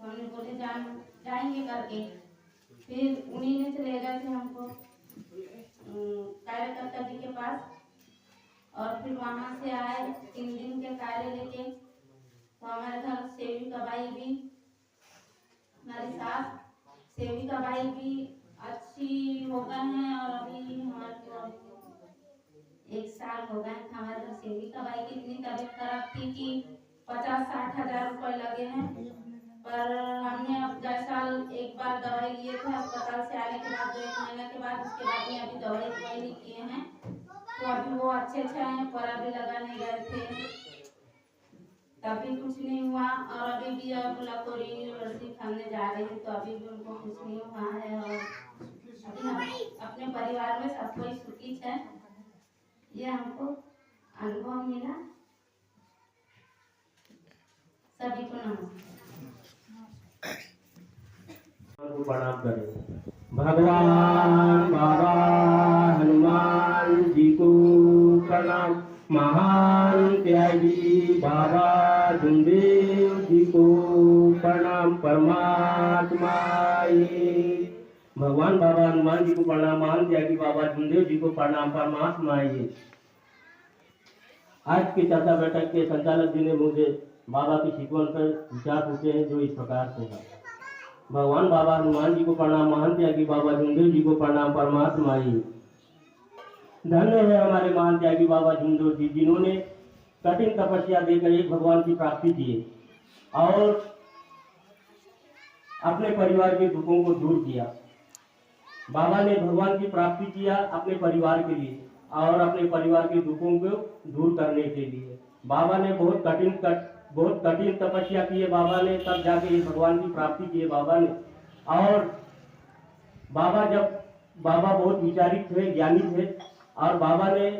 तो हमने बोले जाएंगे करके। फिर उन्हीं ने चले गए थे हमको कार्यकर्ता जी के पास, और फिर वहाँ से आए 3 दिन के कार्य लेके। तो हमारे घर सेविका बाई भी, हमारी सास सेविका बाई भी अच्छी हो गए हैं, और अभी हमारे को 1 साल हो गए। हमारे घर सेविका बाई की इतनी तबीयत खराब थी कि 50-60 हजार रुपये लगे हैं, पर हमने अब जैसा एक बार दवाई लिए थे अस्पताल से आने के बाद 1 महीना के बाद, उसके बाद में अभी दवाई नहीं किए हैं। तो अभी वो अच्छे हैं, पर अभी लगाने गए थे तभी कुछ नहीं हुआ, और अभी भी अब लखोरी यूनिवर्सिटी खाने जा रहे हैं, तो अभी भी उनको कुछ नहीं हुआ है। और अभी हम अपने परिवार में सब कोई सुखी है, ये हमको अनुभव मिला। सभी को नमस्कार। प्रणाम करें। भगवान बाबा हनुमान जी को प्रणाम। महान त्यागी बाबा धूमदेव जी को प्रणाम। परमात्मा भगवान बाबा हनुमान जी को प्रणाम। महान त्यागी बाबा धूमदेव जी को प्रणाम। परमात्मा। आज की चर्चा बैठक के संचालक जी ने मुझे बाबा की शिकवन पर विचार पूछे हैं, जो इस प्रकार से है। भगवान बाबा हनुमान जी को प्रणाम। महान त्यागी बाबा झुमदेव जी को प्रणाम। परमात्मा। धन्य है हमारे महान त्यागी बाबा झुमदेव जी, जिन्होंने कठिन तपस्या देकर एक भगवान की प्राप्ति की और अपने परिवार के दुखों को दूर किया। बाबा ने भगवान की प्राप्ति किया अपने परिवार के लिए और अपने परिवार के दुखों को दूर करने के लिए। बाबा ने बहुत कठिन तपस्या की है बाबा ने, तब जाके ये भगवान की प्राप्ति की है बाबा ने। और बाबा बहुत विचारित थे, ज्ञानी थे, और बाबा ने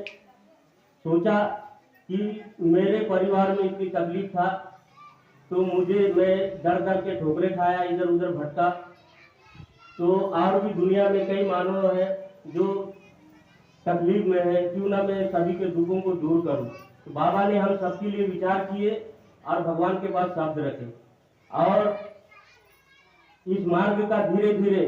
सोचा कि मेरे परिवार में इतनी तकलीफ था, तो मैं डर के ठोकरे खाया, इधर उधर भटका, तो और भी दुनिया में कई मानव है जो तकलीफ में है, क्यों ना मैं सभी के दुखों को दूर करूं। तो बाबा ने हम सबके लिए विचार किए और भगवान के पास शब्द रखे, और इस मार्ग का धीरे धीरे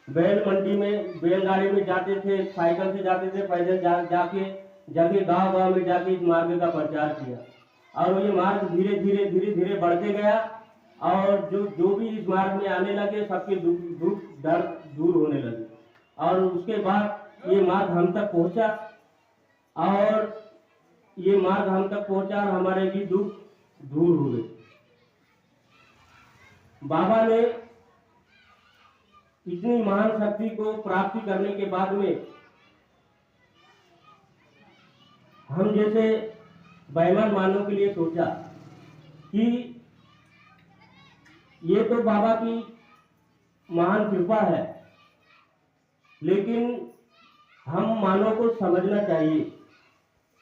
बैल मंडी में बैलगाड़ी में जाते थे, साइकिल से जाते थे, पैदल जाके गांव में जाके इस मार्ग का प्रचार किया, और ये मार्ग धीरे धीरे बढ़ते गया, और जो भी इस मार्ग में आने लगे सबके दुख दर्द दूर होने लगे। और उसके बाद ये मार्ग हम तक पहुंचा, और हमारे भी दुख दूर हुए। बाबा ने इतनी महान शक्ति को प्राप्ति करने के बाद में हम जैसे बेईमान मानव के लिए सोचा कि ये तो बाबा की महान कृपा है, लेकिन हम मानव को समझना चाहिए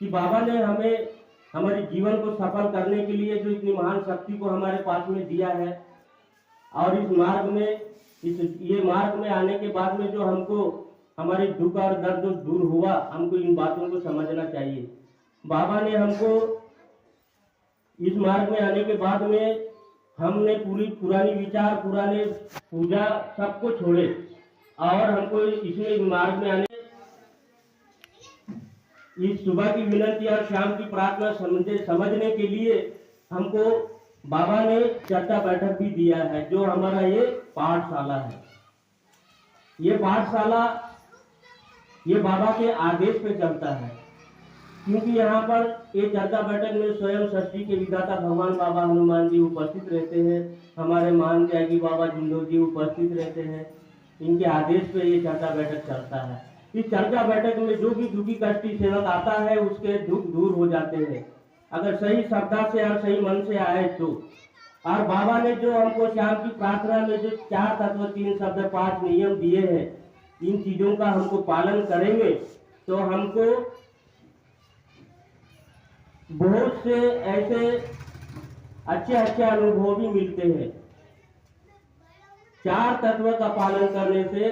कि बाबा ने हमें हमारे जीवन को सफल करने के लिए जो इतनी महान शक्ति को हमारे पास में दिया है, और ये मार्ग में आने के बाद में जो हमको हमारे दुख और दर्द जो दूर हुआ, हमको इन बातों को समझना चाहिए। बाबा ने हमको इस मार्ग में आने के बाद में हमने पुरानी विचार, पुराने पूजा सबको छोड़े, और हमको इसमें मार्ग में आने इस सुबह की विनती और शाम की प्रार्थना समझने के लिए हमको बाबा ने चर्चा बैठक भी दिया है, जो हमारा ये पाठशाला है। ये पाठशाला ये बाबा के आदेश पे चलता है, क्योंकि यहाँ पर ये चर्चा बैठक में स्वयं सृष्टि के विधाता भगवान बाबा हनुमान जी उपस्थित रहते हैं, हमारे महान त्यागी बाबा झुमदेव जी उपस्थित रहते हैं। इनके आदेश पे ये चर्चा बैठक चलता है। इस चर्चा बैठक में जो भी दुखी कष्टी सेवक आता है, उसके दुख दूर हो जाते हैं, अगर सही श्रद्धा से और सही मन से आए तो। और बाबा ने जो हमको शाम की प्रार्थना में जो 4 तत्व 3 शब्द 5 नियम दिए हैं, इन चीजों का हमको पालन करेंगे तो हमको बहुत से ऐसे अच्छे अनुभव भी मिलते हैं। 4 तत्व का पालन करने से,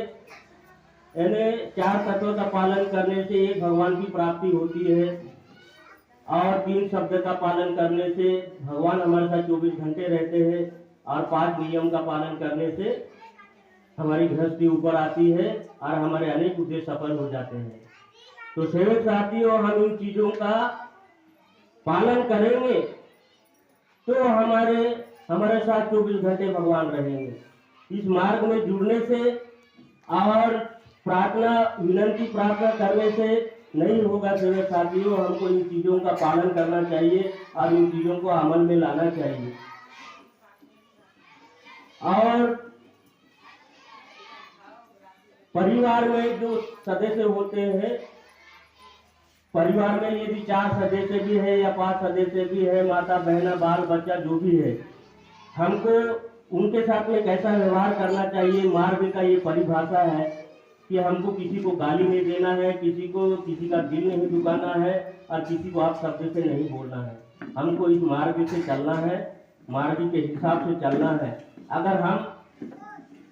यानी 4 तत्व का पालन करने से एक भगवान की प्राप्ति होती है, और 3 शब्द का पालन करने से भगवान हमारे साथ 24 घंटे रहते हैं। और 5 नियम का पालन करने से हमारी गृहस्थी ऊपर आती है और हमारे अनेक उद्देश्य सफल हो जाते हैं। तो सेवक साथियों, हम इन चीजों का पालन करेंगे तो हमारे साथ 24 घंटे भगवान रहेंगे। इस मार्ग में जुड़ने से और विनती प्रार्थना करने से नहीं होगा सेवक साथियों। हमको इन चीजों का पालन करना चाहिए और इन चीजों को अमल में लाना चाहिए। और परिवार में जो सदस्य होते हैं, परिवार में यदि 4 सदस्य भी है या 5 सदस्य भी है, माता बहना बाल बच्चा जो भी है, हमको उनके साथ में कैसा व्यवहार करना चाहिए। मार्ग का ये परिभाषा है कि हमको किसी को गाली नहीं देना है, किसी का दिल नहीं दुखाना है और किसी को आप शब्द से नहीं बोलना है। हमको इस मार्ग से चलना है, मार्ग के हिसाब से चलना है। अगर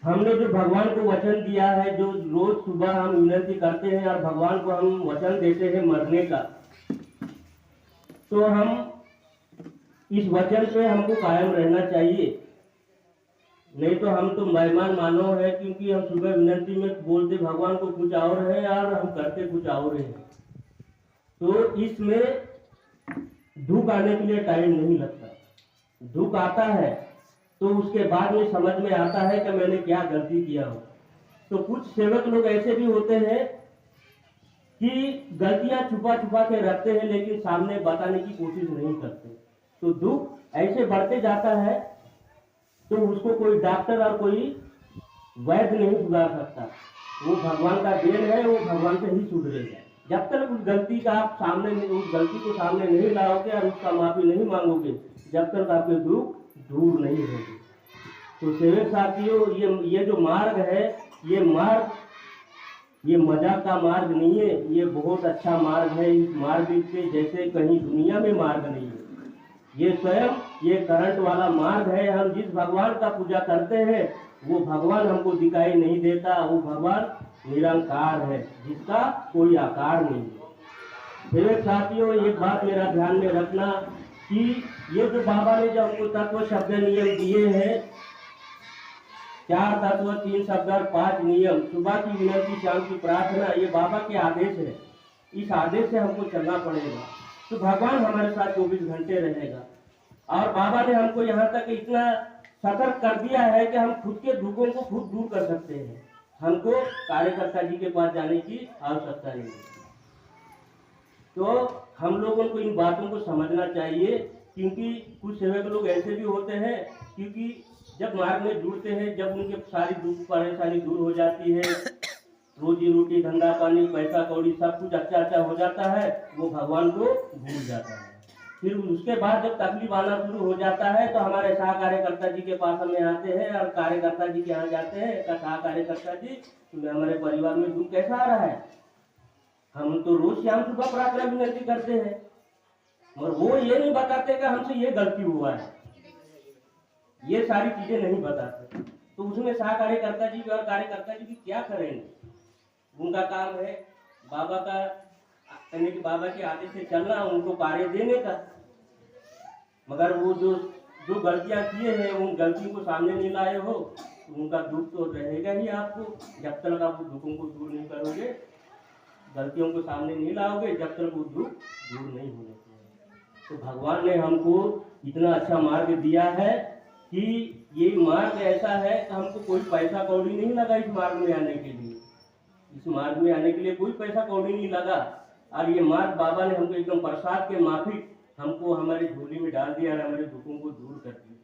हमने जो भगवान को वचन दिया है, जो रोज सुबह हम विनती करते हैं और भगवान को हम वचन देते हैं मरने का, तो हम इस वचन पे हमको कायम रहना चाहिए। नहीं तो हम तो मेहमान मानव है, क्योंकि हम सुबह विनती में बोलते भगवान को कुछ और है और हम करते कुछ और है। तो इसमें दुख आने के लिए टाइम नहीं लगता। दुख आता है तो उसके बाद में समझ में आता है कि मैंने क्या गलती किया हो। तो कुछ सेवक लोग ऐसे भी होते हैं कि गलतियां छुपा छुपा के रखते हैं, लेकिन सामने बताने की कोशिश नहीं करते। तो दुख ऐसे बढ़ते जाता है, तो उसको कोई डॉक्टर और कोई वैद्य नहीं सुधार सकता। वो भगवान का देन है, वो भगवान से ही सुधरेगा। जब तक उस गलती का आप उस गलती को सामने नहीं लाओगे और उसका माफी नहीं मांगोगे, जब तक आपके दुख दूर नहीं होगी। तो सेवक साथियों, ये जो मार्ग है, ये मजाक का मार्ग नहीं है, ये बहुत अच्छा मार्ग है। इस मार्ग से जैसे कहीं दुनिया में मार्ग नहीं है। ये स्वयं ये करंट वाला मार्ग है। हम जिस भगवान का पूजा करते हैं वो भगवान हमको दिखाई नहीं देता। वो भगवान निरंकार है, जिसका कोई आकार नहीं है। सेवक साथियों, एक बात मेरा ध्यान में रखना कि ये जो बाबा ने जो हमको तत्व शब्द नियम दिए हैं, 4 तत्व 3 शब्द और 5 नियम, सुबह की विनती शाम की प्रार्थना, ये बाबा के आदेश है। इस आदेश से हमको चलना पड़ेगा, तो भगवान हमारे साथ 24 घंटे रहेगा। और बाबा ने हमको यहाँ तक इतना सतर्क कर दिया है कि हम खुद के दुखों को खुद दूर कर सकते हैं। हमको कार्यकर्ता जी के पास जाने की आवश्यकता नहीं है। तो हम लोगों को इन बातों को समझना चाहिए, क्योंकि कुछ सेवक लोग ऐसे भी होते हैं, क्योंकि जब मार्ग में जुड़ते हैं, जब उनके सारी दुख परेशानी दूर हो जाती है, रोजी रोटी धंधा पानी पैसा कौड़ी सब कुछ अच्छा हो जाता है, वो भगवान को भूल जाता है। फिर उसके बाद जब तकलीफ आना शुरू हो जाता है तो हमारे सह कार्यकर्ता जी के पास हमें आते हैं और कार्यकर्ता जी के यहाँ जाते हैं। सह कार्यकर्ता जी, हमारे परिवार में दुख कैसा आ रहा है? हम तो रोज शाम सुबह प्रार्थना विनती करते हैं, और वो ये नहीं बताते कि हमसे ये गलती हुआ है। ये सारी चीजें नहीं बताते। तो उसमें सह कार्यकर्ता जी और कार्यकर्ता जी भी क्या करेंगे? उनका काम है बाबा का यानी कि बाबा के आदेश से चलना, उनको कार्य देने का। मगर वो जो गलतियां किए हैं, उन गलतियों को सामने नहीं लाए हो, तो उनका दुख तो रहेगा ही आपको। जब तक आप दुखों को दूर नहीं करोगे, गलतियों को सामने नहीं लाओगे, जब तक वो दुख दूर नहीं होने चाहिए। तो भगवान ने हमको इतना अच्छा मार्ग दिया है कि ये मार्ग ऐसा है कि हमको कोई पैसा कौड़ी नहीं लगा इस मार्ग में आने के लिए। इस मार्ग में आने के लिए कोई पैसा कौड़ी नहीं लगा, और ये मार्ग बाबा ने हमको एकदम प्रसाद के माफिक हमको हमारे झोली में डाल दिया और हमारे दुखों को दूर कर दिया।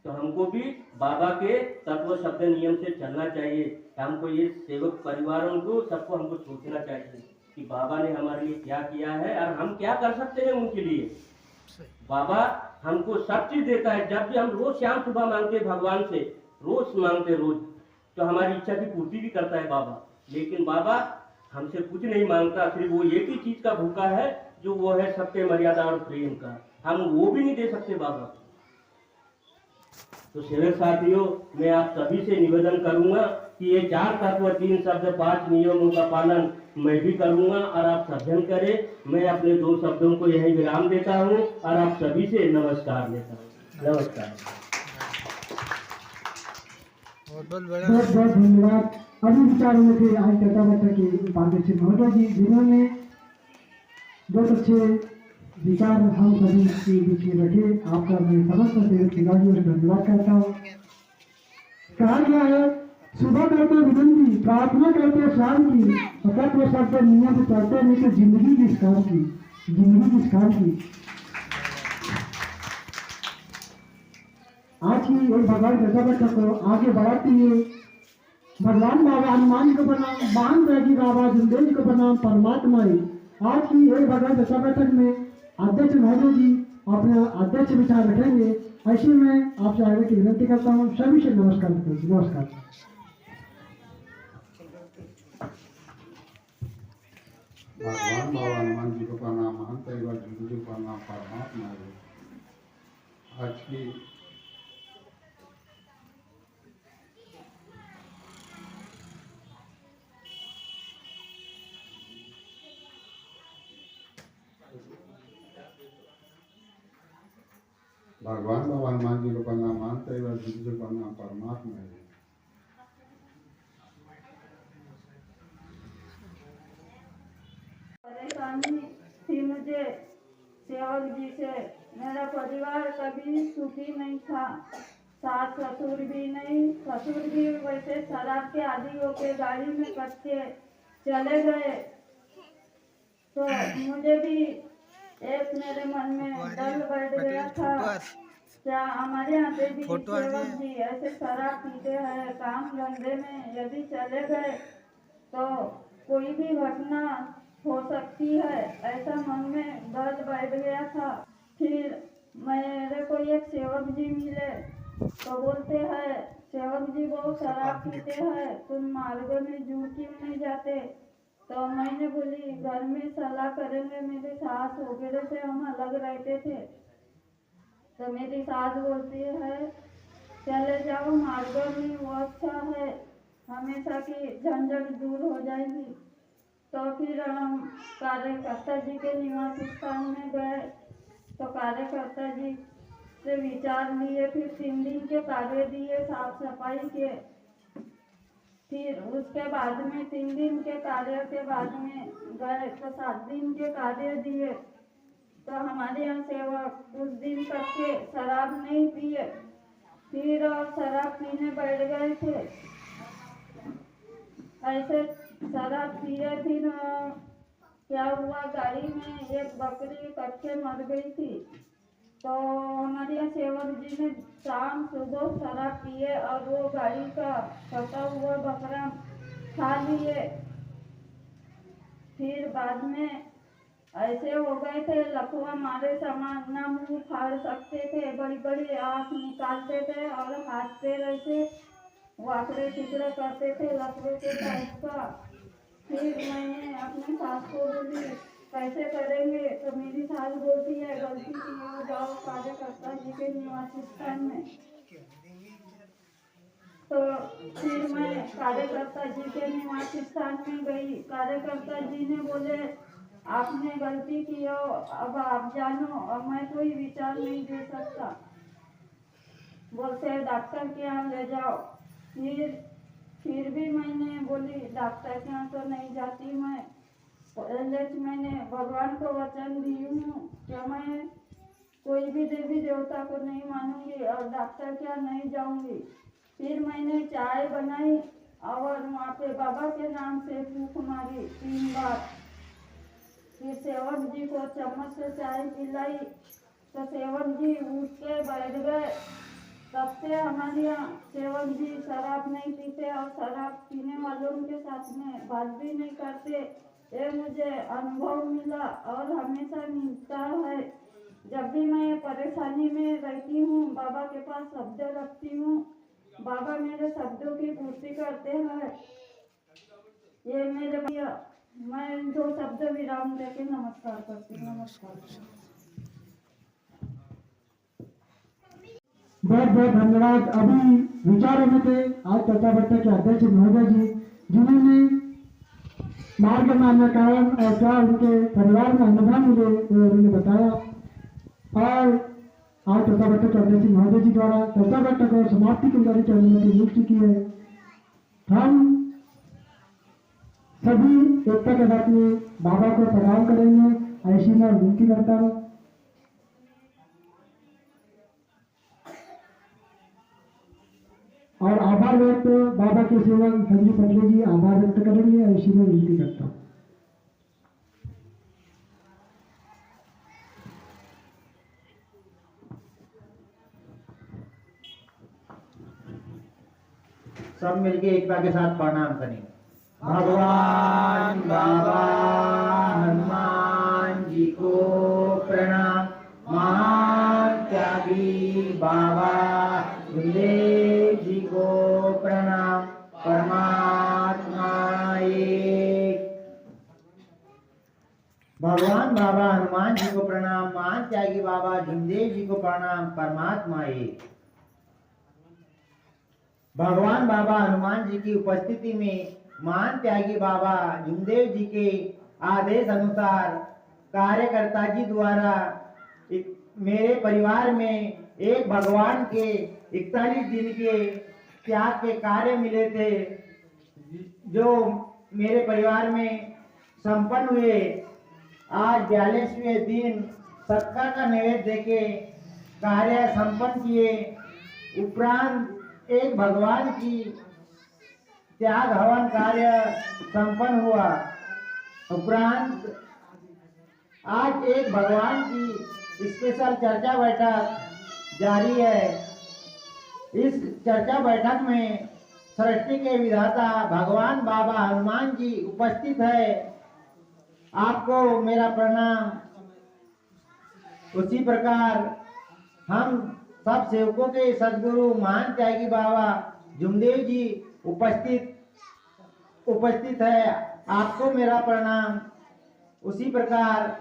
तो हमको भी बाबा के तत्व शब्द नियम से चलना चाहिए। हमको ये सेवक परिवारों को सबको हमको सोचना चाहिए कि बाबा ने हमारे लिए क्या किया है और हम क्या कर सकते हैं उनके लिए। बाबा हमको सब चीज देता है। जब भी हम रोज शाम सुबह मांगते भगवान से, रोज मांगते रोज, तो हमारी इच्छा की पूर्ति भी करता है बाबा। लेकिन बाबा हमसे कुछ नहीं मांगता, सिर्फ वो एक ही चीज का भूखा है, जो वो है सत्य मर्यादा और प्रेम का। हम वो भी नहीं दे सकते बाबा। तो सेवक साथियों, मैं आप सभी से निवेदन करूंगा कि ये 4 तत्व 3 शब्द 5 नियमों का पालन मैं भी करूंगा और आप सज्जन करें। मैं अपने 2 शब्दों को यही विराम देता हूं और आप सभी से नमस्कार लेता हूं। नमस्कार। बहुत बहुत धन्यवाद। अभी विचारों में थे आज चर्चा बैठक के उपाध्यक्ष महोदय जी, जिन्होंने बहुत अच्छे विचार हम सभी के बीच में रखे। आपका मैं समस्त सेवाजी और धन्यवाद करता हूँ। कहा गया है सुबह करते विनती, प्रार्थना करते शाम की, तत्व शब्द नियम चलते नहीं तो जिंदगी किस काम की, जिंदगी किस काम की। आज की एक भगवान चर्चा बैठक को आगे बढ़ाते हुए भगवान बाबा हनुमान को प्रणाम, बाण बैगी बाबा जुंदेज को प्रणाम, परमात्मा। आज की एक भगवान चर्चा बैठक में अध्यक्ष महोदय जी अपने अध्यक्ष विचार रखेंगे। ऐसे में आपसे आगे की विनती करता हूँ। सभी से नमस्कार। नमस्कार। भगवान बाबा हनुमान जी को प्रणाम, महंत परिवार जी को प्रणाम, परमात्मा। आज की भगवान बाबा हनुमान जी को प्रणाम, महंत परिवार जी को प्रणाम, परमात्मा। परेशानी थी मुझे सेवक जी से। मेरा परिवार कभी सुखी नहीं था, सास ससुर भी नहीं। ससुर भी वैसे शराब के आदि होके गाड़ी में कट के चले गए। तो मुझे भी एक मेरे मन में डर बैठ गया था, क्या हमारे यहाँ पे भी सेवक जी ऐसे शराब पीते हैं, काम धंधे में यदि चले गए तो कोई भी घटना हो सकती है, ऐसा मन में डर बैठ गया था। फिर मेरे को एक सेवक जी मिले तो बोलते हैं सेवक जी बहुत शराब पीते हैं, तुम मार्ग में जू क्यों नहीं जाते। तो मैंने बोली घर में सलाह करेंगे, मेरे सास वगैरह से हम अलग रहते थे। तो मेरी सास बोलती है चले जाओ मार्ग में, वो अच्छा है, हमेशा की झंझट दूर हो जाएगी। तो फिर हम कार्यकर्ता जी के निवास स्थान में गए तो कार्यकर्ता जी से विचार लिए। फिर 3 दिन के कार्य दिए साफ सफाई के। फिर उसके बाद में 3 दिन के कार्य के बाद में गए तो 7 दिन के कार्य दिए। तो हमारे यहाँ सेवक उस दिन तक के शराब नहीं पिए, फिर शराब पीने बैठ गए थे। ऐसे शराब पिए। फिर क्या हुआ, गाड़ी में एक बकरी कट के मर गई थी। तो हमारे यहाँ सेवक जी ने शाम सुबह शराब पिए और वो गाड़ी का कटा हुआ बकरा खा लिए। फिर बाद में ऐसे हो गए थे लकवा मारे समान, ना मुंह फाड़ सकते थे, बड़ी बड़ी आँख निकालते थे और हाथ पैर ऐसे वाकड़े टिकड़े करते थे लकवे के टाइप का। फिर मैंने अपने सास को बोली कैसे करेंगे, तो मेरी सास बोलती है गलती की हो, जाओ कार्यकर्ता जी के निवास स्थान में। तो फिर मैं कार्यकर्ता जी के निवास स्थान में गई। कार्यकर्ता जी ने बोले आपने गलती की हो, अब आप जानो, अब मैं कोई विचार नहीं दे सकता। बोलते डॉक्टर के यहाँ ले जाओ। फिर भी मैंने बोली डॉक्टर के यहाँ तो नहीं जाती मैं। मैंने भगवान को वचन दी हूँ कि मैं कोई भी देवी देवता को नहीं मानूंगी और डॉक्टर के यहाँ नहीं जाऊंगी। फिर मैंने चाय बनाई और वहाँ पे बाबा के नाम से फूंक मारी 3 बार। फिर सेवक जी को चम्मच से चाय पिलाई तो सेवक जी उठ के बैठ गए। तब से हमारे यहाँ सेवक जी शराब नहीं पीते और शराब पीने वालों के साथ में बात भी नहीं करते। ये मुझे अनुभव मिला और हमेशा मिलता है। जब भी मैं परेशानी में रहती हूँ बाबा के पास शब्द रखती हूँ, बाबा मेरे शब्दों की पूर्ति करते हैं। ये मेरे भैया, मैं 2 शब्द विराम देके नमस्कार करती हूँ। नमस्कार। बहुत बहुत धन्यवाद। अभी विचारों में थे आज चर्चा बैठक के अध्यक्ष महोदय जी, जिन्होंने मार्ग में आने कारण और क्या उनके परिवार में अनुभव मिले वो उन्होंने बताया। और आज चर्चा बैठक के अध्यक्ष महोदय जी द्वारा चर्चा बैठक और समाप्ति की जारी की अनुमति मिल चुकी है। हम सभी एकता के साथ में बाबा को प्रणाम करेंगे। ऐसी मैं विनती करता हूँ। और आभार व्यक्त बाबा के सेवक संजीव पटले जी आभार व्यक्त करेंगे। ऐसी मैं विनती करता हूँ। सब मिलके एकता के साथ प्रणाम करें। भगवान बाबा हनुमान जी को प्रणाम। महान त्यागी बाबा गुरुदेव जी को प्रणाम। परमात्मा एक। भगवान बाबा हनुमान जी को प्रणाम। महान त्यागी बाबा गुरुदेव जी को प्रणाम। परमात्मा एक। भगवान बाबा हनुमान जी की उपस्थिति में महान त्यागी बाबा जुमदेव जी के आदेश अनुसार कार्यकर्ता जी द्वारा मेरे परिवार में एक भगवान के 41 दिन के त्याग के कार्य मिले थे, जो मेरे परिवार में संपन्न हुए। आज 42वें दिन सत्कार का नैवेद्य देके कार्य संपन्न किए। उपरांत एक भगवान की त्याग हवन कार्य संपन्न हुआ। उपरांत आज एक भगवान की स्पेशल चर्चा बैठक जारी है। इस चर्चा बैठक में सृष्टि के विधाता भगवान बाबा हनुमान जी उपस्थित है। आपको मेरा प्रणाम। उसी प्रकार हम सब सेवकों के सदगुरु महान त्यागी बाबा जुमदेव जी उपस्थित है। आपको मेरा प्रणाम। उसी प्रकार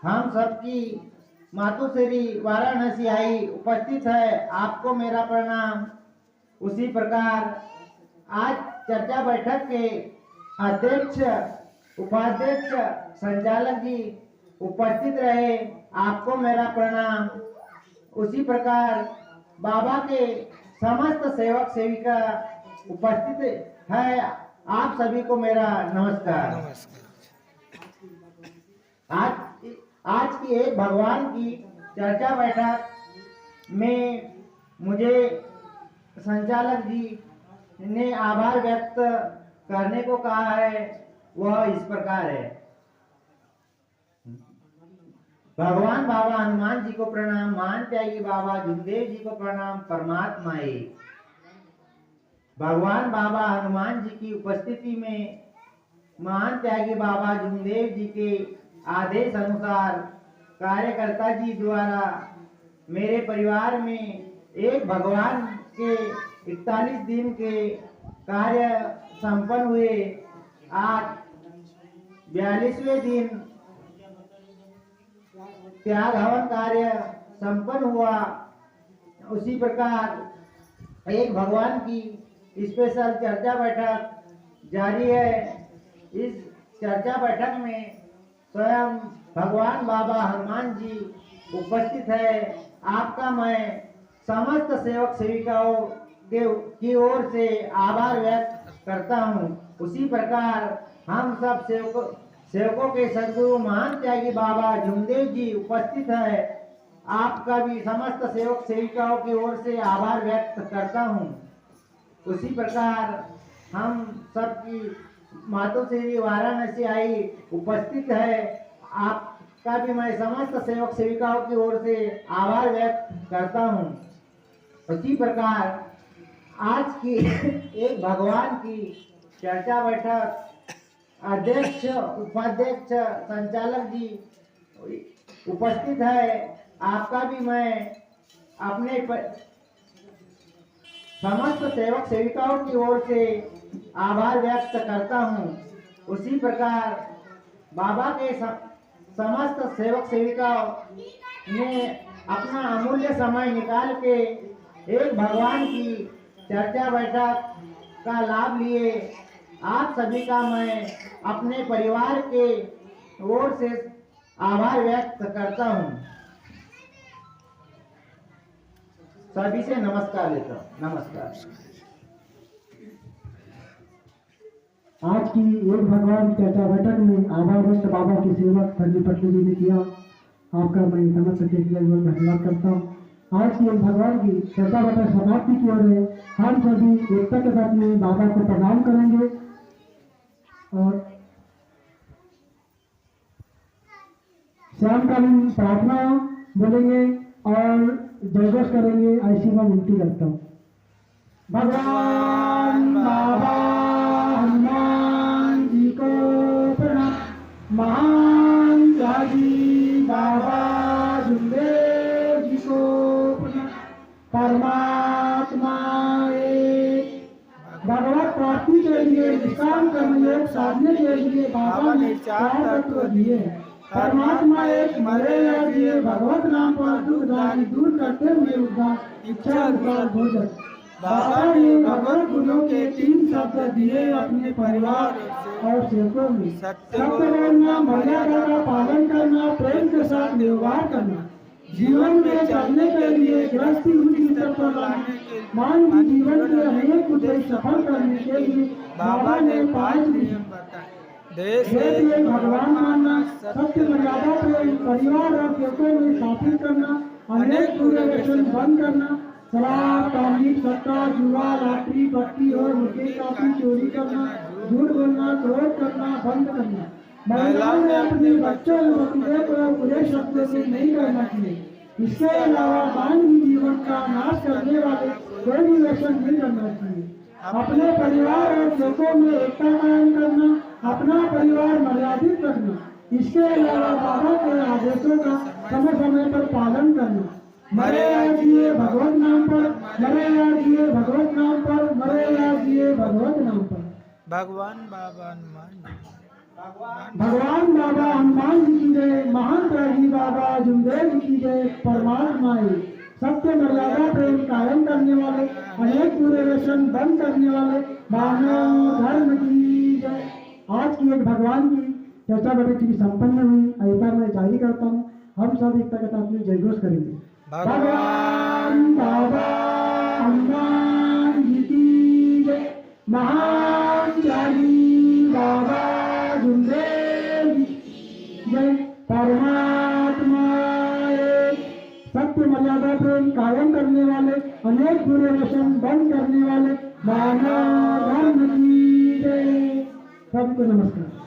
हम सबकी मातोश्री वाराणसी आई उपस्थित है। आपको मेरा प्रणाम। उसी प्रकार आज चर्चा बैठक के अध्यक्ष, उपाध्यक्ष, संचालक जी उपस्थित रहे। आपको मेरा प्रणाम। उसी प्रकार बाबा के समस्त सेवक सेविका उपस्थित है। आप सभी को मेरा नमस्कार। आज की एक भगवान की चर्चा बैठक में मुझे संचालक जी ने आभार व्यक्त करने को कहा है। वह इस प्रकार है। भगवान बाबा हनुमान जी को प्रणाम। महान त्यागी बाबा जुमदेव जी को प्रणाम। परमात्मा एक। भगवान बाबा हनुमान जी की उपस्थिति में महान त्यागी बाबा जुमदेव जी के आदेश अनुसार कार्यकर्ता जी द्वारा मेरे परिवार में एक भगवान के 41 दिन के कार्य संपन्न हुए। आज 42वें दिन त्याग हवन कार्य संपन्न हुआ। उसी प्रकार एक भगवान की स्पेशल चर्चा बैठक जारी है। इस चर्चा बैठक में स्वयं भगवान बाबा हनुमान जी उपस्थित है। आपका मैं समस्त सेवक सेविकाओं की ओर से आभार व्यक्त करता हूँ। उसी प्रकार हम सब सेवकों के सदगुरु महान त्यागी बाबा जुमदेव जी उपस्थित है। आपका भी समस्त सेवक सेविकाओं की ओर से आभार व्यक्त करता हूँ। उसी प्रकार हम सबकी मातोश्री वाराणसी आई उपस्थित है। आपका भी मैं समस्त सेवक सेविकाओं की ओर से आभार व्यक्त करता हूँ। उसी प्रकार आज की एक भगवान की चर्चा बैठक अध्यक्ष, उपाध्यक्ष, संचालक जी उपस्थित है। आपका भी मैं अपने समस्त सेवक सेविकाओं की ओर से आभार व्यक्त करता हूँ। उसी प्रकार बाबा के समस्त सेवक सेविकाओं ने अपना अमूल्य समय निकाल के एक भगवान की चर्चा बैठक का लाभ लिए। आप सभी का मैं अपने परिवार के ओर से आभार व्यक्त करता हूँ। सभी से नमस्कार लेता हूँ। नमस्कार। आज की एक भगवान चर्चा बैठक में आभार बाबा के सेवक संजय पटलू जी ने किया। आपका मैं समझ सके धन्यवाद करता हूँ। आज की एक भगवान की चर्चा बैठक समाप्ति की ओर है। हम सभी एकता के साथ में बाबा को प्रणाम करेंगे और श्यामकालीन प्रार्थना बोलेंगे और जयघोष करेंगे। ऐसी मैं विनती करता हूँ। भगवान बाबा हनुमान जी को प्रणाम। महान त्यागी बाबा जुमदेव जी को प्रणाम। परमात्मा एक भगवत प्राप्ति के लिए निष्काम कर्मयोग साधने के लिए बाबा ने 4 तत्व दिए। परमात्मा एक मरे या जिए भगवत नाम पर दुख दारी दूर करते हुए उद्धार इच्छा अनुसार भोजन। बाबा ने भगवत गुणों के 3 शब्द दिए अपने परिवार और सेवकों में। सत्य बोलना, मर्यादा का पालन करना, प्रेम के साथ व्यवहार करना, जीवन में चलने के लिए गृहस्थी उच्च स्तर पर लाने के मानव जीवन के अनेक उद्देश्य सफल करने के लिए बाबा ने 5 नियम बताए। देश भगवान मानना, सत्य मर्यादा प्रेम, परिवार और सेवकों में स्थापित करना, अनेक बुरे व्यसन बंद करना, शराब, तांत्रिक, सट्टा, जुआ, लॉटरी, पट्टी और मुर्गे काफी चोरी करना, झूठ बोलना, क्रोध करना बंद करना। महिलाओं ने अपने बच्चों और पतिदेव को बुरे शब्दों से नहीं करना चाहिए। इसके अलावा मानवीय जीवन का नाश करने वाले कोई भी व्यसन नहीं करना चाहिए। अपने परिवार और लोगों में एकता कायम करना, अपना परिवार मर्यादित रखना। इसके अलावा बाबा के आदेशों का समय समय पर पालन करना। मरे या जिए भगवत नाम पर, मरे या जिए भगवत नाम पर, मरे या जिए भगवत नाम पर। भगवान बाबा हनुमान जी की जय। महान त्यागी बाबा जुमदेव जी की जय। परमात्मा सत्य मर्यादा प्रेम कायम करने वाले, अनेक बुरे व्यसन बंद करने वाले मानव धर्म की जय। आज की एक भगवान की चर्चा बैठक की संपन्न हुई। ऐसा मैं जारी करता हूँ। हम सब एकता के साथ में जयघोष करेंगे। भगवान बाबा हनुमान जी की जय। महान त्यागी बाबा जुमदेव जी की जय। परमात्मा एक सत्य मर्यादा प्रेम कायम करने वाले, अनेक बुरे व्यसन बंद करने वाले मानव धर्म की जय। सबको नमस्कार।